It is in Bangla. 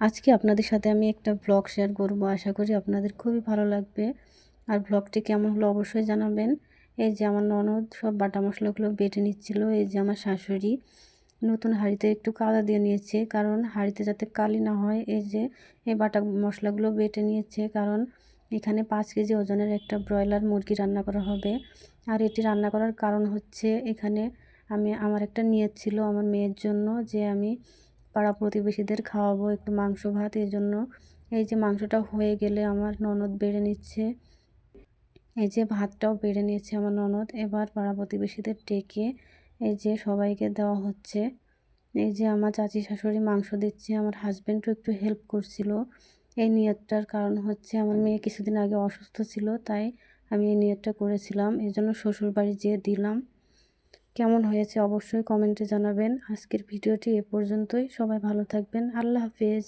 আজকে আপনাদের সাথে আমি একটা ব্লগ শেয়ার করব। আশা করি আপনাদের খুবই ভালো লাগবে। আর ব্লগটি কেমন হলো অবশ্যই জানাবেন। এই যে আমার ননদ সব বাটা মশলাগুলো বেটে নিচ্ছিল। এই যে আমার শাশুড়ি নতুন হাঁড়িতে একটু কাদা দিয়ে নিয়েছে, কারণ হাঁড়িতে যাতে কালি না হয়। এই যে এই বাটা মশলাগুলো বেটে নিয়েছে, কারণ এখানে 5 কেজি ওজনের একটা ব্রয়লার মুরগি রান্না করা হবে। আর এটি রান্না করার কারণ হচ্ছে, এখানে আমার একটা নিয়ত ছিল আমার মেয়ের জন্য, যে আমি পাড়া প্রতিবেশীদের খাওয়াবো একটু মাংস ভাত। এই জন্য এই যে মাংসটা হয়ে গেলে আমার ননদ বেড়ে নিচ্ছে। এই যে ভাতটাও বেড়ে নিয়েছে আমার ননদ। এবার পাড়া প্রতিবেশীদের ডেকে এই যে সবাইকে দেওয়া হচ্ছে। এই যে আমার চাচি শাশুড়ি মাংস দিচ্ছে, আমার হাজব্যান্ডও একটু হেল্প করছিল। এই নিয়তটার কারণ হচ্ছে, আমার মেয়ে কিছুদিন আগে অসুস্থ ছিল, তাই আমি এই নিয়তটা করেছিলাম। এই জন্য শ্বশুরবাড়ি যেয়ে দিলাম। কেমন হয়েছে অবশ্যই কমেন্টে জানাবেন। আজকের ভিডিওটি এ পর্যন্তই। সবাই ভালো থাকবেন। আল্লাহ হাফেজ।